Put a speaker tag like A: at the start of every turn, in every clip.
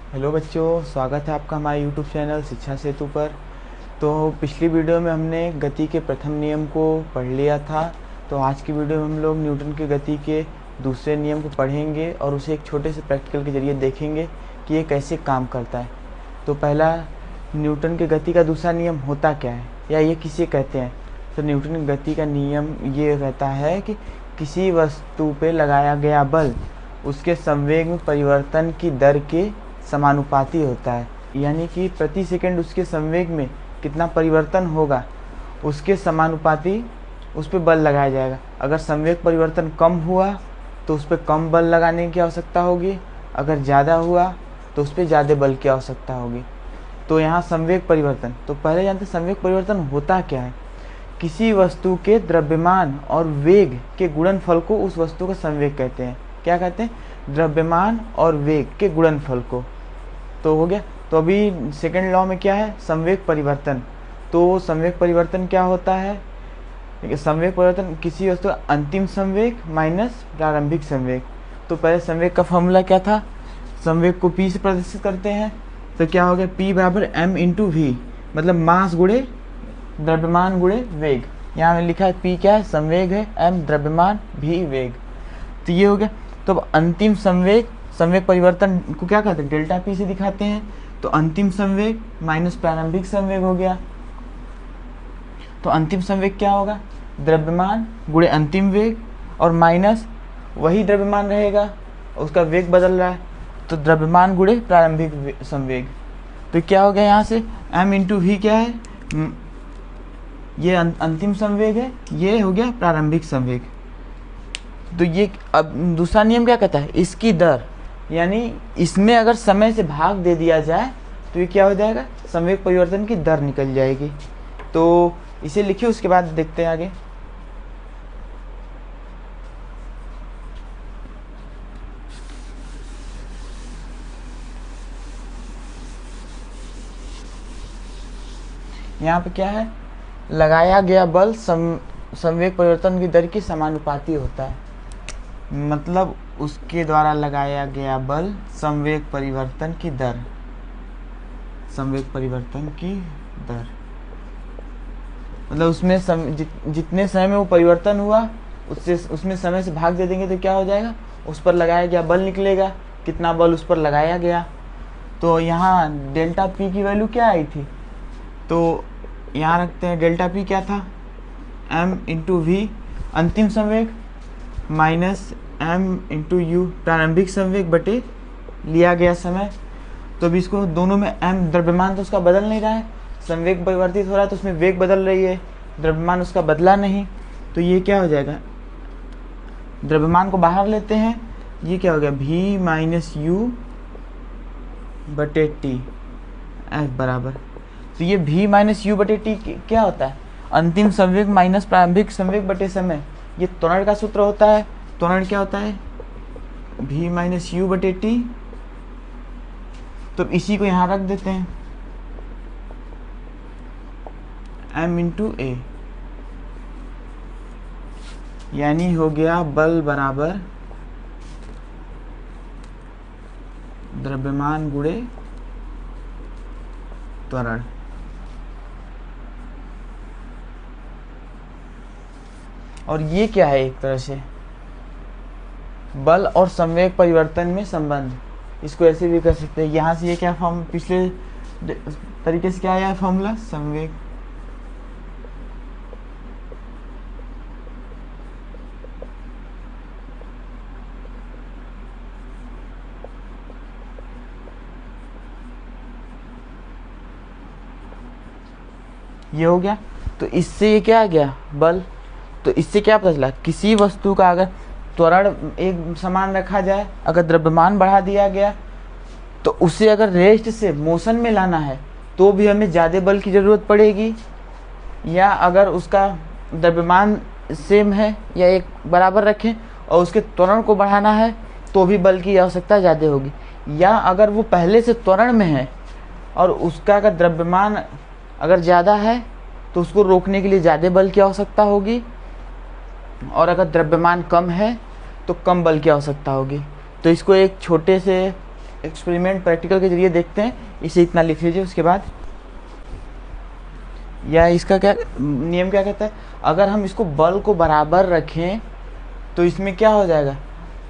A: Hello बच्चों, स्वागत है आपका हमारे यूट्यूब चैनल शिक्षा सेतु पर। तो पिछली वीडियो में हमने गति के प्रथम नियम को पढ़ लिया था। तो आज की वीडियो में हम लोग न्यूटन की गति के दूसरे नियम को पढ़ेंगे और उसे एक छोटे से प्रैक्टिकल के जरिए देखेंगे कि ये कैसे काम करता है। तो पहला, न्यूटन की गति का दूसरा नियम होता क्या है या ये किसे कहते हैं। तो न्यूटन की गति का नियम ये कहता है कि किसी वस्तु पर लगाया गया बल उसके संवेग में परिवर्तन की दर के समानुपाती होता है। यानी कि प्रति सेकंड उसके संवेग में कितना परिवर्तन होगा उसके समानुपाती उस पर बल लगाया जाएगा। अगर संवेग परिवर्तन कम हुआ तो उस पर कम बल लगाने की आवश्यकता होगी, अगर ज़्यादा हुआ तो उस पर ज़्यादा बल की आवश्यकता होगी। तो यहाँ संवेग परिवर्तन, तो पहले जानते संवेग परिवर्तन होता क्या है। किसी वस्तु के द्रव्यमान और वेग के गुणनफल को उस वस्तु का संवेग कहते हैं। क्या कहते हैं? द्रव्यमान और वेग के गुणनफल को। तो हो गया। तो अभी सेकंड लॉ में क्या है? संवेग परिवर्तन। तो संवेग परिवर्तन क्या होता है? संवेग परिवर्तन किसी वस्तु का अंतिम संवेग माइनस प्रारंभिक संवेग। तो पहले संवेग का फॉर्मूला क्या था? संवेग को p से प्रदर्शित करते हैं। तो क्या हो गया? p बराबर m इंटू वी, मतलब मास गुणे द्रव्यमान गुणे वेग। यहाँ में लिखा है p क्या है? संवेग है, m द्रव्यमान, v वेग। तो ये हो गया। तो अब अंतिम संवेग परिवर्तन को क्या कहते हैं? डेल्टा पी से दिखाते हैं। तो अंतिम संवेग माइनस प्रारंभिक संवेग हो गया। तो अंतिम संवेग क्या होगा? द्रव्यमान गुणे अंतिम वेग और माइनस वही द्रव्यमान रहेगा, उसका वेग बदल रहा है तो द्रव्यमान गुणे प्रारंभिक संवेग। तो क्या हो गया? यहाँ से m इंटू वी क्या है? ये अंतिम संवेग है, ये हो गया प्रारंभिक संवेग। तो ये अब दूसरा नियम क्या कहता है? इसकी दर, यानी इसमें अगर समय से भाग दे दिया जाए तो ये क्या हो जाएगा? संवेग परिवर्तन की दर निकल जाएगी। तो इसे लिखिए, उसके बाद देखते हैं आगे। यहाँ पे क्या है? लगाया गया बल संवेग परिवर्तन की दर की समानुपाती होता है। मतलब उसके द्वारा लगाया गया बल संवेग परिवर्तन की दर, संवेग परिवर्तन की दर मतलब उसमें जितने समय में वो परिवर्तन हुआ उसमें समय से भाग दे देंगे तो क्या हो जाएगा? उस पर लगाया गया बल निकलेगा, कितना बल उस पर लगाया गया। तो यहाँ डेल्टा पी की वैल्यू क्या आई थी? तो यहाँ रखते हैं डेल्टा पी क्या था? m इंटू वी अंतिम संवेग माइनस m इंटू यू प्रारंभिक संवेग बटे लिया गया समय। तो अभी इसको दोनों में m द्रव्यमान तो उसका बदल नहीं रहा है, संवेग परिवर्तित हो रहा है तो उसमें वेग बदल रही है, द्रव्यमान उसका बदला नहीं। तो ये क्या हो जाएगा? द्रव्यमान को बाहर लेते हैं, ये क्या हो गया? v माइनस यू बटे टी एफ बराबर। तो ये v माइनस यू बटे टी क्या होता है? अंतिम संवेग माइनस प्रारंभिक संवेग बटे समय। ये त्वरण का सूत्र होता है। त्वरण क्या होता है? v माइनस यू बटे टी। तो इसी को यहाँ रख देते हैं, m इंटू ए, यानी हो गया बल बराबर द्रव्यमान गुणे त्वरण। और ये क्या है? एक तरह से बल और संवेग परिवर्तन में संबंध। इसको ऐसे भी कर सकते हैं। यहाँ से ये क्या फॉर्म, पिछले तरीके से क्या आया फॉर्मूला? संवेग ये हो गया। तो इससे ये क्या आ गया? बल। तो इससे क्या पता चला? किसी वस्तु का अगर त्वरण एक समान रखा जाए, अगर द्रव्यमान बढ़ा दिया गया तो उसे अगर रेस्ट से मोशन में लाना है तो भी हमें ज़्यादा बल की ज़रूरत पड़ेगी, या अगर उसका द्रव्यमान सेम है या एक बराबर रखें और उसके त्वरण को बढ़ाना है तो भी बल की आवश्यकता ज़्यादा होगी। या अगर वो पहले से त्वरण में है और उसका अगर द्रव्यमान अगर ज़्यादा है तो उसको रोकने के लिए ज़्यादा बल की आवश्यकता होगी, और अगर द्रव्यमान कम है तो कम बल की आवश्यकता होगी। तो इसको एक छोटे से एक्सपेरिमेंट प्रैक्टिकल के जरिए देखते हैं। इसे इतना लिख लीजिए। उसके बाद या इसका क्या नियम क्या कहता है, अगर हम इसको बल को बराबर रखें तो इसमें क्या हो जाएगा,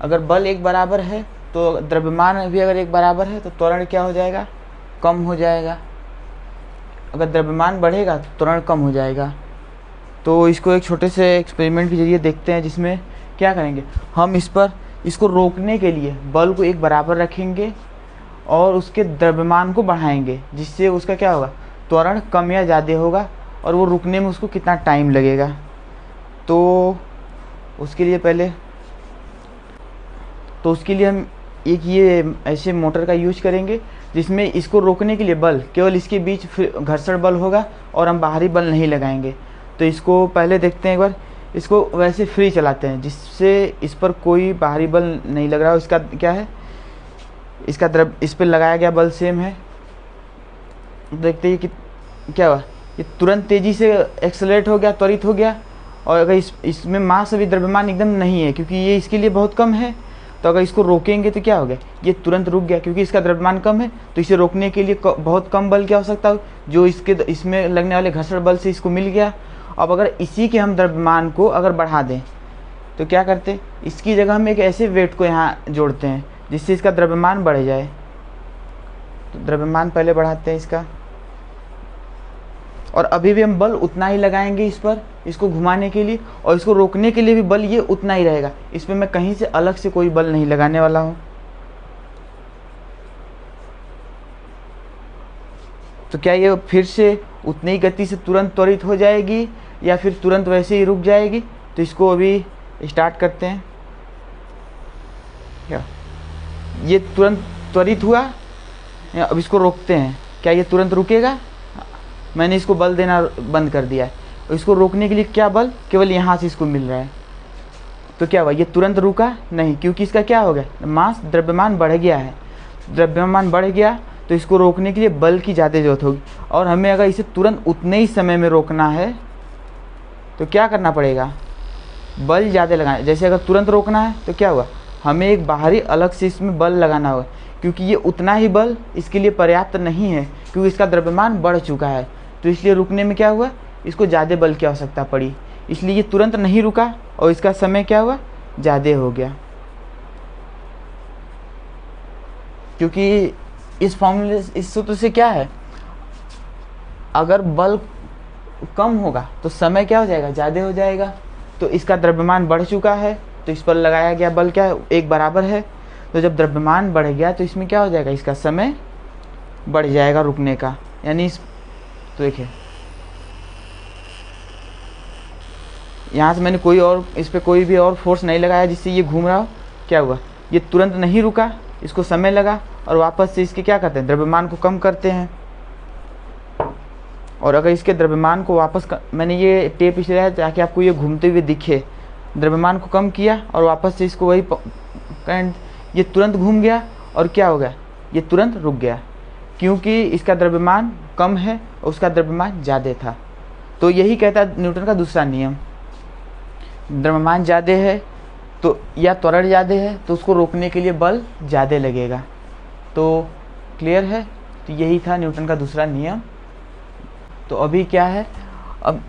A: अगर बल एक बराबर है तो द्रव्यमान भी अगर एक बराबर है तो त्वरण क्या हो जाएगा, कम हो जाएगा। अगर द्रव्यमान बढ़ेगा तो त्वरण कम हो जाएगा। तो इसको एक छोटे से एक्सपेरिमेंट के जरिए देखते हैं, जिसमें क्या करेंगे, हम इसको रोकने के लिए बल को एक बराबर रखेंगे और उसके द्रव्यमान को बढ़ाएंगे, जिससे उसका क्या होगा, त्वरण कम या ज़्यादा होगा और वो रुकने में उसको कितना टाइम लगेगा। तो उसके लिए हम एक ये ऐसे मोटर का यूज करेंगे जिसमें इसको रोकने के लिए बल केवल इसके बीच घर्षण बल होगा और हम बाहरी बल नहीं लगाएंगे। तो इसको पहले देखते हैं एक बार, इसको वैसे फ्री चलाते हैं जिससे इस पर कोई बाहरी बल नहीं लग रहा है। इसका क्या है, इस पर लगाया गया बल सेम है। देखते हैं कि क्या हुआ, ये तुरंत तेज़ी से एक्सेलरेट हो गया, त्वरित हो गया। और अगर इसमें मास अभी द्रव्यमान एकदम नहीं है क्योंकि ये इसके लिए बहुत कम है, तो अगर इसको रोकेंगे तो क्या हो गया, ये तुरंत रुक गया क्योंकि इसका द्रव्यमान कम है। तो इसे रोकने के लिए बहुत कम बल की आवश्यकता हो, जो इसमें लगने वाले घर्षण बल से इसको मिल गया। अब अगर इसी के हम द्रव्यमान को अगर बढ़ा दें तो क्या करते, इसकी जगह हम एक ऐसे वेट को यहाँ जोड़ते हैं जिससे इसका द्रव्यमान बढ़ जाए। तो द्रव्यमान पहले बढ़ाते हैं इसका, और अभी भी हम बल उतना ही लगाएंगे इस पर, इसको घुमाने के लिए, और इसको रोकने के लिए भी बल ये उतना ही रहेगा। इस पर मैं कहीं से अलग से कोई बल नहीं लगाने वाला हूँ। तो क्या ये फिर से उतनी ही गति से तुरंत त्वरित हो जाएगी या फिर तुरंत वैसे ही रुक जाएगी। तो इसको अभी स्टार्ट करते हैं। क्या ये तुरंत त्वरित हुआ, अब इसको रोकते हैं, क्या ये तुरंत रुकेगा, मैंने इसको बल देना बंद कर दिया है। और इसको रोकने के लिए क्या बल केवल यहाँ से इसको मिल रहा है। तो क्या हुआ, ये तुरंत रुका नहीं क्योंकि इसका क्या हो गया, मास द्रव्यमान बढ़ गया है। द्रव्यमान बढ़ गया तो इसको रोकने के लिए बल की ज़्यादा जरूरत होगी, और हमें अगर इसे तुरंत उतने ही समय में रोकना है तो क्या करना पड़ेगा, बल ज़्यादा लगाना। जैसे अगर तुरंत रोकना है तो क्या हुआ, हमें एक बाहरी अलग से इसमें बल लगाना होगा, क्योंकि ये उतना ही बल इसके लिए पर्याप्त नहीं है क्योंकि इसका द्रव्यमान बढ़ चुका है। तो इसलिए रुकने में क्या हुआ, इसको ज़्यादा बल की आवश्यकता पड़ी, इसलिए ये तुरंत नहीं रुका और इसका समय क्या हुआ, ज़्यादा हो गया। क्योंकि इस फॉर्मूले, इस सूत्र से क्या है, अगर बल कम होगा तो समय क्या हो जाएगा, ज़्यादा हो जाएगा। तो इसका द्रव्यमान बढ़ चुका है तो इस पर लगाया गया बल क्या है, एक बराबर है। तो जब द्रव्यमान बढ़ गया तो इसमें क्या हो जाएगा, इसका समय बढ़ जाएगा रुकने का। यानी तो देखिए यहाँ से मैंने इस पर कोई भी और फोर्स नहीं लगाया जिससे ये घूम रहा हो। क्या हुआ, ये तुरंत नहीं रुका, इसको समय लगा, और वापस से इसके क्या करते हैं, द्रव्यमान को कम करते हैं। और अगर इसके द्रव्यमान को मैंने ये टेप इसलिए है ताकि आपको ये घूमते हुए दिखे। द्रव्यमान को कम किया और वापस से इसको वही करंट, ये तुरंत घूम गया और क्या हो गया, ये तुरंत रुक गया क्योंकि इसका द्रव्यमान कम है और उसका द्रव्यमान ज़्यादा था। तो यही कहता है न्यूटन का दूसरा नियम, द्रव्यमान ज़्यादा है तो या त्वरण ज़्यादा है तो उसको रोकने के लिए बल ज़्यादा लगेगा। तो क्लियर है, तो यही था न्यूटन का दूसरा नियम। तो अभी क्या है, अब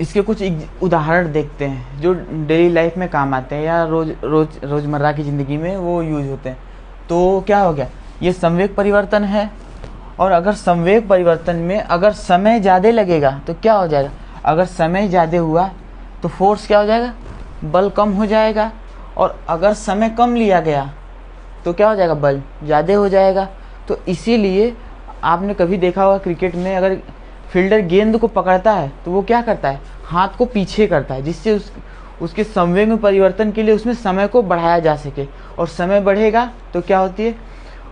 A: इसके कुछ उदाहरण देखते हैं जो डेली लाइफ में काम आते हैं या रोज़मर्रा की ज़िंदगी में वो यूज होते हैं। तो क्या हो गया, ये संवेग परिवर्तन है, और अगर संवेग परिवर्तन में अगर समय ज़्यादा लगेगा तो क्या हो जाएगा, अगर समय ज़्यादा हुआ तो फोर्स क्या हो जाएगा, बल कम हो जाएगा, और अगर समय कम लिया गया तो क्या हो जाएगा, बल ज़्यादा हो जाएगा। तो इसीलिए आपने कभी देखा होगा क्रिकेट में, अगर फील्डर गेंद को पकड़ता है तो वो क्या करता है, हाथ को पीछे करता है, जिससे उसके संवेग में परिवर्तन के लिए उसमें समय को बढ़ाया जा सके। और समय बढ़ेगा तो क्या होती है,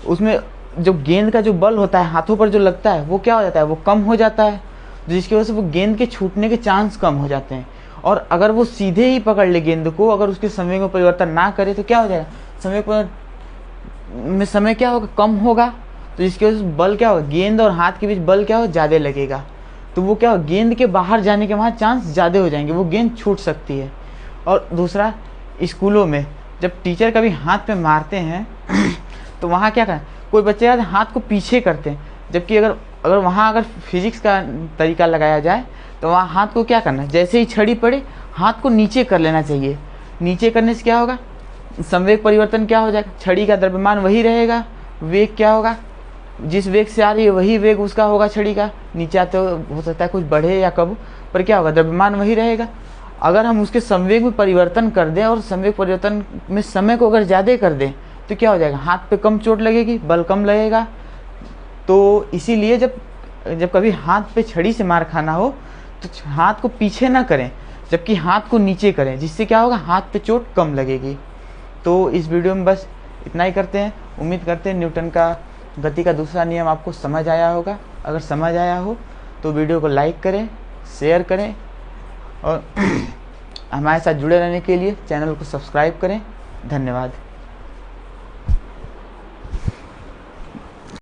A: उसमें जो गेंद का जो बल होता है हाथों पर जो लगता है वो क्या हो जाता है, वो कम हो जाता है, जिसकी वजह से वो गेंद के छूटने के चांस कम हो जाते हैं। और अगर वो सीधे ही पकड़ ले गेंद को, अगर उसके संवेग में परिवर्तन ना करे तो क्या हो जाएगा, संवेग में समय क्या होगा, कम होगा। तो जिसकी वजह से बल क्या होगा, गेंद और हाथ के बीच बल क्या हो, ज़्यादा लगेगा। तो वो क्या हो, गेंद के बाहर जाने के वहाँ चांस ज़्यादा हो जाएंगे, वो गेंद छूट सकती है। और दूसरा, स्कूलों में जब टीचर कभी हाथ पे मारते हैं तो वहाँ क्या करें, कोई बच्चे हाथ को पीछे करते हैं, जबकि अगर वहाँ अगर फिजिक्स का तरीका लगाया जाए तो वहाँ हाथ को क्या करना है, जैसे ही छड़ी पड़े हाथ को नीचे कर लेना चाहिए। नीचे करने से क्या होगा, संवेग परिवर्तन क्या हो जाएगा, छड़ी का द्रव्यमान वही रहेगा, वेग क्या होगा, जिस वेग से आ रही है वही वेग उसका होगा छड़ी का। नीचे आते हो सकता है कुछ बढ़े या कम, पर क्या होगा, द्रव्यमान वही रहेगा। अगर हम उसके संवेग में परिवर्तन कर दें और संवेग परिवर्तन में समय को अगर ज़्यादा कर दें तो क्या हो जाएगा, हाथ पे कम चोट लगेगी, बल कम लगेगा। तो इसीलिए जब कभी हाथ पे छड़ी से मार खाना हो तो हाथ को पीछे ना करें, जबकि हाथ को नीचे करें, जिससे क्या होगा, हाथ पे चोट कम लगेगी। तो इस वीडियो में बस इतना ही करते हैं। उम्मीद करते हैं न्यूटन का गति का दूसरा नियम आपको समझ आया होगा। अगर समझ आया हो तो वीडियो को लाइक करें, शेयर करें और हमारे साथ जुड़े रहने के लिए चैनल को सब्सक्राइब करें। धन्यवाद।